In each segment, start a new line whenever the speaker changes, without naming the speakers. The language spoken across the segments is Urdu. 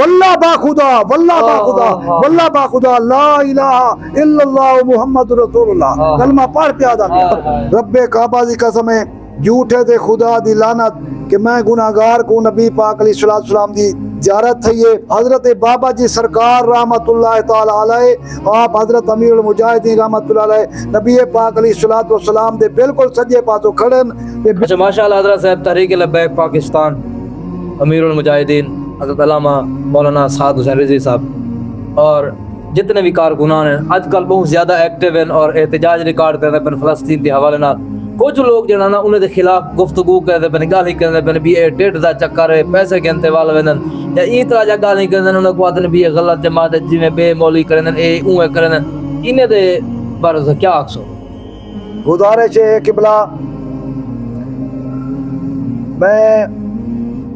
واللہ باخدا واللہ باخدا واللہ باخدا لا الہ الا اللہ محمد رسول اللہ کلمہ پڑھ کے ادا کیا۔ رب کعبہ دی قسم ہے جھوٹے تے خدا دی لعنت کہ میں گناہگار کو نبی پاک علیہ السلام دی زیارت ہے یہ حضرت بابا جی سرکار رحمت اللہ تعالی علیہ آپ حضرت امیر المجاہدین رحمت اللہ علیہ نبی پاک علیہ السلام دے بالکل سجے پاسوں کھڑن۔
اچھا ماشاءاللہ حضرت صاحب تحریک لبیک پاکستان امیر المجاہدین حضرت علامہ مولانا سعد حسین رضوی صاحب اور جتنے بھی کارکنان ہیں آج کل بہت زیادہ ایکٹیو ہیں اور احتجاج ریکارڈ کرتے ہیں فلسطین کے حوالے نال۔ کچھ لوگ جو نا انہیں دے خلاف گفتگو کرتے ہیں گالی کرتے ہیں بھی یہ ٹیٹ دا چکر ہے پیسے گنتے والے ویندن یا ای طرح جا گالی کرتے ہیں انہیں کو آتے ہیں بھی یہ غلط جماعت ہے جی میں بے مولی کریں اے اوے کریں انہیں دے بارے سے کیا آکسو؟
گزارش ہے قبلہ میں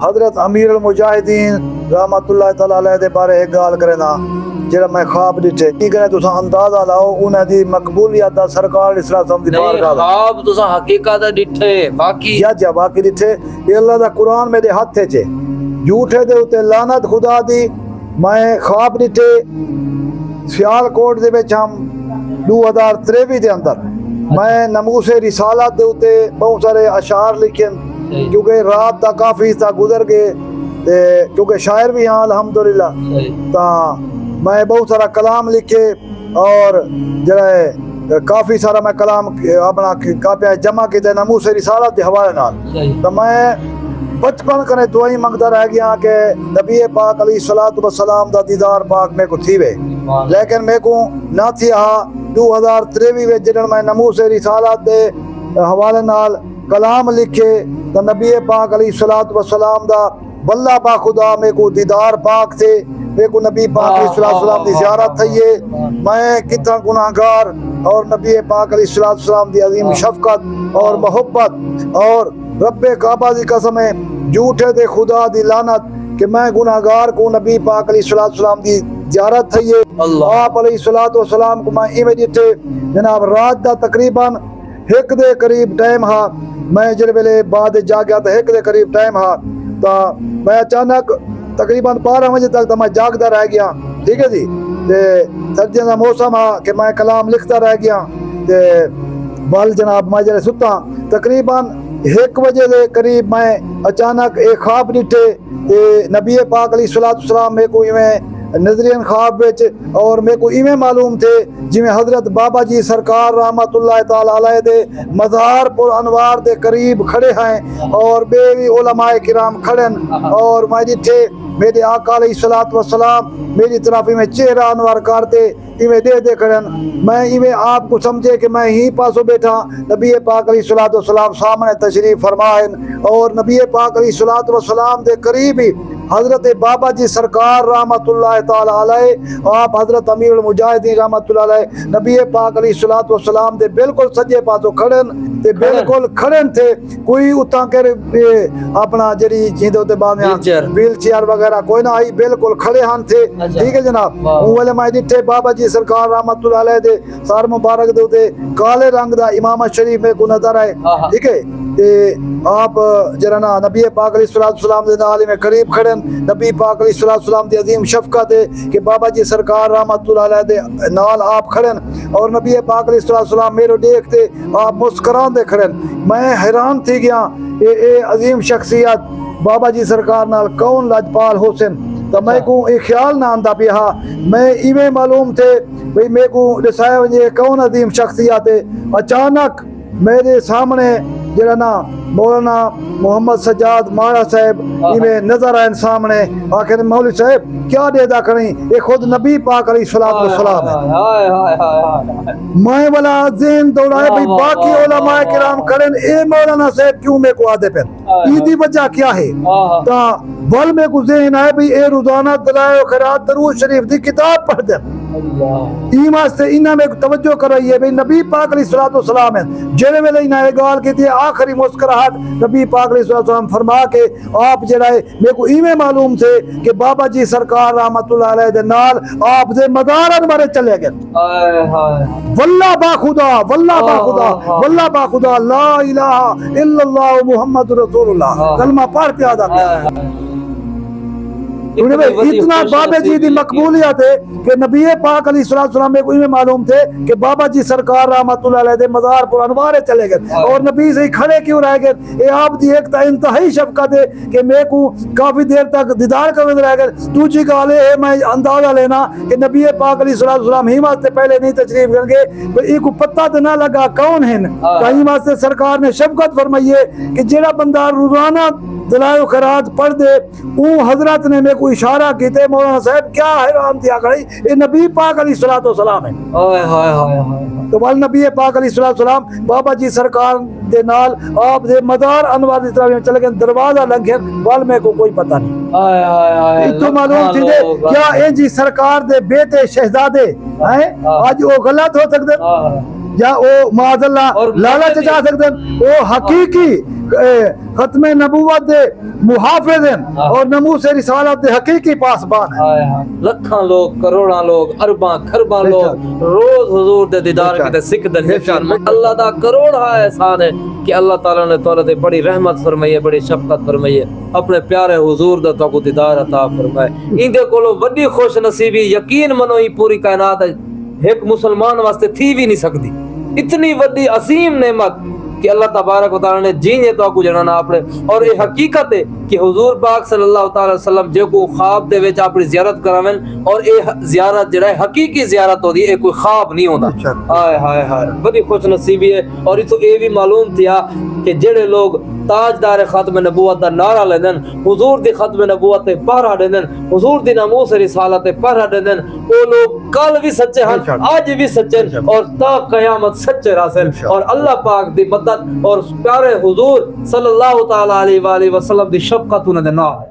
حضرت امیر المجاہدین رحمت اللہ تعالی علیہ دے بارے ایک گال کرنا جڑا میں خواب ڈٹھے کی کرے تساں اندازہ لاؤ انہاں دی مقبولیت دا سرکار اسلام وسلم دی بارگاہ
نہیں خواب تساں حقیقت ڈٹھے باقی
یا باقی ڈٹھے یہ اللہ دا قرآن میرے ہاتھ تے جھوٹے دے اوتے لعنت خدا دی میں خواب ڈٹھے سیال کوٹ دے وچ ہم 2023 دے اندر میں ناموس رسالت دے اوتے بہت سارے اشعار لکھے کیونکہ رات دا کافی حصہ گزر گئے کیونکہ شاعر بھی ہاں الحمدللہ تا میں بہت سارا کلام لکھے اور جڑا ہے کافی سارا میں کلام اپنا کاپیاں جمع کیتے ناموس رسالت دے حوالے نال تو میں بچپن کنے دعائیں منگتا رہ گیا کہ نبی پاک علیہ السلام دا دیدار پاک میں کو تھی وے لیکن میں کو نہ تھی 2023 میں جڑن میں ناموس رسالت دے حوالے نال کلام لکھے تو نبی پاک علیہ السلام دا واللہ با خدا میں کو دیدار پاک تھے میں کو نبی پاک علیہ السلام دی زیارت تھی میں کتنا گناہگار اور نبی پاک علیہ السلام دی عظیم شفقت اور محبت اور رب کعبہ دی قسم ہے جھوٹے دے خدا دی لعنت کہ میں گناہگار کو نبی پاک علیہ السلام دی زیارت تھی آپ علیہ السلام کو میں ایویں ڈٹھے جناب رات دا تقریباً ایک دے قریب ٹائم ہا میں جڑے ویلے بعد جا گیا تو ایک دے قریب ٹائم ہا تو میں اچانک تقریباً 12 بجے تک تو میں جاگتا رہ گیا ٹھیک ہے جی تے سردیاں دا موسم ہا کہ میں کلام لکھتا رہ گیا تے بل جناب میں جڑے ستا تقریباً 1 بجے دے قریب میں اچانک ایک خواب ڈٹھے تے نبی پاک علیہ السلام میں کو ایویں نظرین خواب وچ اور میں کو ایویں معلوم تھے جی میں حضرت بابا جی سرکار رحمت اللہ تعالی علیہ دے مزار پر انوار دے قریب کھڑے ہیں اور بے علماء کرام کھڑن اور میں ڈٹھے میرے آقا علیہ السلام میری طرف میں چہرہ انوار کرتے ایویں دے کھڑن میں ایویں آپ کو سمجھے کہ میں ہی پاسو بیٹھا نبی پاک علیہ السلام سامنے تشریف فرمائن اور نبی پاک علیہ السلام دے قریب ہی حضرت بابا جی سرکار رحمت اللہ تعالی علیہ آپ حضرت امیر المجاہدین رحمت اللہ علیہ نبی پاک علیہ السلام دے بالکل سجے پاسو کھڑن تے بالکل کھڑن تھے کوئی اتاں کر اپنا جڑی جیندے تے بعد ویل چیئر وغیرہ کوئی نہ آئی بالکل کھڑے ہن تھے ٹھیک ہے جناب اولے میں ڈٹھے بابا جی سرکار رحمت اللہ علیہ دے سار مبارک دے تے کالے رنگ دا امامت شریف میں کو نظر آئے ٹھیک ہے آپ جرانا نبی پاک علیہ السلام دے نال میں قریب کھڑن نبی پاک علیہ السلام دی عظیم شفقت ہے کہ بابا جی سرکار رحمت اللہ علیہ دے نال آپ کھڑن اور نبی پاک علیہ السلام میرے دیکھتے آپ مسکران دے کھڑن میں حیران تھی گیا اے عظیم شخصیت بابا جی سرکار نال کون لاجپال حسین تو میں کو ایک خیال نہ آندا پیا میں ایویں معلوم تھے بھئی میں کو دسایا ونجے کون عظیم شخصیت ہے اچانک میرے سامنے جڑا نا مولانا محمد سجاد مارا صاحب میں نظر آئے سامنے آخر مولوی صاحب کیا دے دا کریں یہ خود نبی پاک علیہ السلام ہے میں والا ذہن دوڑائے بھئی باقی علماء کرام کریں اے مولانا صاحب کیوں میں کو آدھے پہن ایدی وجہ کیا ہے تا بل میں کو ذہن آئے بھئی اے روزانہ دلائے و خیرات درود شریف دی کتاب پڑھ دیں ایمان سے انہاں میں توجہ کر رہی ہے بھئی نبی پاک علیہ السلام ہے جنہیں میں انہاں نے گال کی تھی آخری مسکراہٹ نبی پاک علیہ السلام فرما کے آپ جڑائے میں کو ایویں معلوم تھے کہ بابا جی سرکار رحمت اللہ علیہ دے نال آپ دے مدارن بارے چلے گئے واللہ با خدا واللہ با خدا واللہ با خدا لا الہ الا اللہ محمد رسول اللہ کلمہ پڑھ کے ادا کیا کیونکہ بھائی اتنا بابا جی دی مقبولیت ہے کہ نبی پاک علیہ السلام میں کوئی معلوم تھے کہ بابا جی سرکار رحمت اللہ علیہ دے مزار پر انوارے چلے گئے اور نبی سے کھڑے کیوں رہ گئے. اے آپ دی ایک تا انتہائی شفقت ہے کہ میں کو کافی دیر تک دیدار کرنے رہ گئے. دوسری گل ہے میں اندازہ لینا کہ نبی پاک علیہ السلام ہی واسطے پہلے نہیں تشریف کر گئے, یہ کو پتہ تو نہ لگا کون ہیں. کہیں واسطے سرکار نے شفقت فرمائی ہے کہ جڑا بندہ روزانہ دلائل و خیرات پڑھ دے وہ حضرت نے میں کو اشارہ کیتے مولانا صاحب کیا حیران تھیا کھڑی یہ نبی پاک علیہ السلام ہے. تو وال نبی پاک علیہ السلام بابا جی سرکار دے نال آپ دے مدار انوار دی طرف چلے گئے, دروازہ لنگھے وال میں کو کوئی پتہ نہیں. تو معلوم تھی دے کیا اے جی سرکار دے بیٹے شہزادے ہیں آج وہ غلط ہو سکتے یا او معاذ اللہ لالچ جا سکتے او حقیقی ختم نبوت دے محافظ ہیں اور ناموس رسالت دے حقیقی پاسبان ہیں.
لکھاں لوگ کروڑاں لوگ ارباں خرباں لوگ روز حضور دے دیدار کیتے سکھ دے نشان. اللہ دا کروڑا احسان ہے کہ اللہ تعالیٰ نے تو تے بڑی رحمت فرمائی ہے, بڑی شفقت فرمائی ہے, اپنے پیارے حضور دا تو دیدار عطا فرمائے. ان دے کولو بڑی خوش نصیبی یقین منو ہی پوری کائنات ایک مسلمان واسطے تھی بھی نہیں سکتی. اتنی بڑی عظیم نعمت کہ اللہ تبارک و تعالی نے جینے تو کو جنانا اپنے. اور یہ حقیقت ہے کہ حضور پاک صلی اللہ تعالی وسلم جو کو خواب دے وچ اپنی زیارت کراویں اور یہ زیارت جڑا ہے حقیقی زیارت ہوندی ہے, کوئی خواب نہیں ہوندا. ہائے ہائے ہائے بڑی خوش نصیبی ہے. اور تو یہ بھی معلوم تھیا کہ جڑے لوگ تاجدار ختم نبوت دا نعرہ لیندن, حضور دی ختم نبوت تے پہرا دیندن, حضور دی ناموس رسالت تے پہرا دیندن, وہ لوگ کل بھی سچے ہیں آج بھی سچے ہیں اور تا قیامت سچے راسل. اور اللہ پاک دی مدد اور پیارے حضور صلی اللہ تعالی علیہ وآلہ وسلم دی شفقت انہاں دے نال.